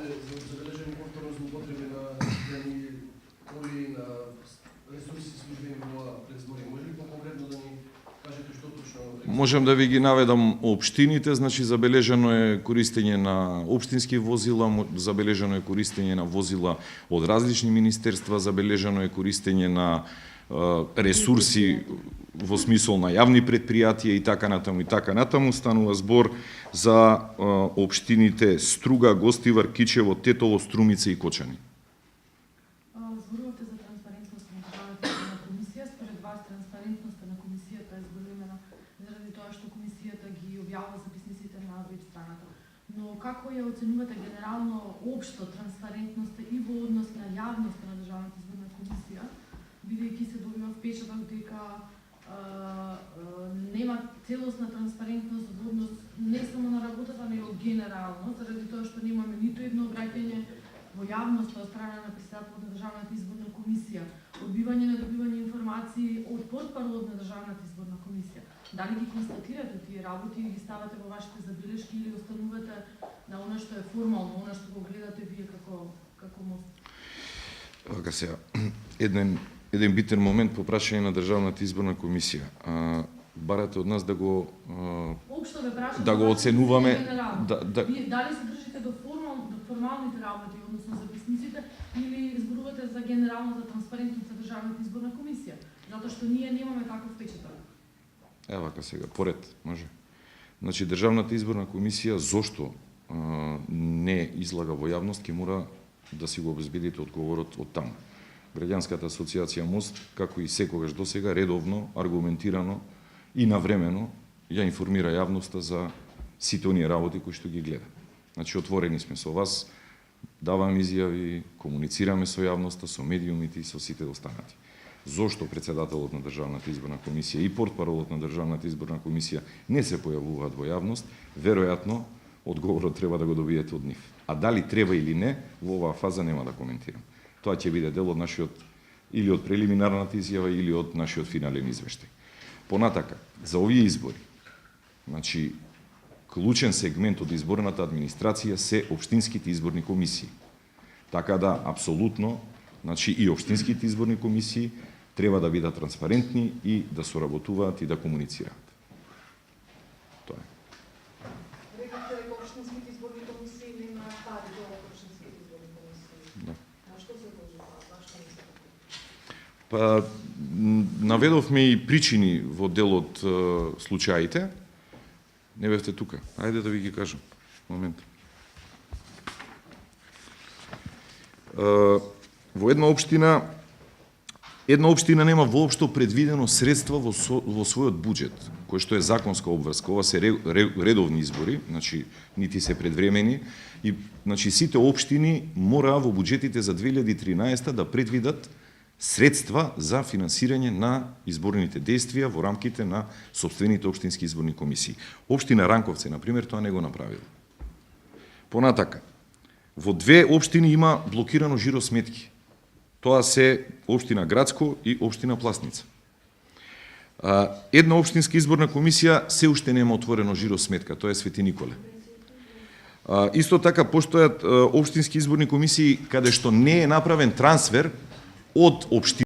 Забележени повторно злоупотреби на службени коли, на ресурси службени во предизбори. Може ли по-конкретно да ни кажете што точно? Можем да ви ги наведам општините, значи забележено е користење на општински возила, забележено е користење на возила од различни министерства, забележено е користење на ресурси во смисол на јавни предпријатија и така натаму станува збор за општините Струга, Гостивар, Кичево, Тетово, Струмица и Кочани. Зборувате за транспарентност на државната изборна комисија. Според вас транспарентноста на комисијата е зголемена заради тоа што комисијата ги објавува записниците на веб страната. Но како ја оценувате генерално општо транспарентноста и во однос на јавноста на државната изборна комисија, бидејќи се добива впечаток дека нема целосна транспарентност во однос не само на работата, но и генерално, заради тоа што немаме ниту едно обраќање во јавноста од страна на председателот на државната изборна комисија, одбивање на добивање информации од портпаролот на државната изборна комисија. Дали ги констатирате тие работи и ги ставате во вашите забелешки или останувате на она што е формално, она што го гледате вие како мост? Вака сега, еден битен момент по прашање на државната изборна комисија. Барате од нас да го оценуваме дали се држите до формалните работи, односно записниците, или зборувате за генералната транспарентност на државната изборна комисија, затоа што ние немаме таков впечаток. Вака сега, поред, може. Значи, државната изборна комисија зошто не излага во јавност, ќе мора да си го обезбедите одговорот од таму. Граѓанската асоциација Мост, како и секогаш досега, редовно, аргументирано и навремено ја информира јавноста за сите оние работи кои што ги гледа. Значи, отворени сме со вас, даваме изјави, комуницираме со јавноста, со медиумите и со сите останати. Зошто председателот на државната изборна комисија и портпаролот на државната изборна комисија не се појавуваат во јавност, веројатно одговорот треба да го добиете од нив. А дали треба или не, во оваа фаза нема да коментирам. Тоа ќе биде дел од нашиот или од прелиминарната изјава или од нашиот финален извештај. Понатака, за овие избори, значи, клучен сегмент од изборната администрација се општинските изборни комисии. Така да, апсолутно, значи и општинските изборни комисии треба да бидат транспарентни и да соработуваат и да комуницираат. Тоа е. Рекавте дека општинските изборни комисии нема пари за општинските изборни комисии. Да. А што се дожи тоа? Зашто не се така? Па, наведовме и причини во дел од случаите. Не бевте тука. Ајде да ви ги кажам. Момент. Во една општина нема воопшто предвидено средства во својот буџет, кој што е законска обврска. Ова се редовни избори, значи нити се предвремени, и значи сите општини мора во буџетите за 2013 да предвидат средства за финансирање на изборните действија во рамките на сопствените општински изборни комисии. Општина Ранковце, например, тоа не го направила. Понатака, во две општини има блокирано жиро сметки. Тоа се општина Градско и општина Пласница. Една општинска изборна комисија се уште нема отворено жиро сметка, тоа е Свети Николе. Исто така постојат општински изборни комисии каде што не е направен трансфер од општина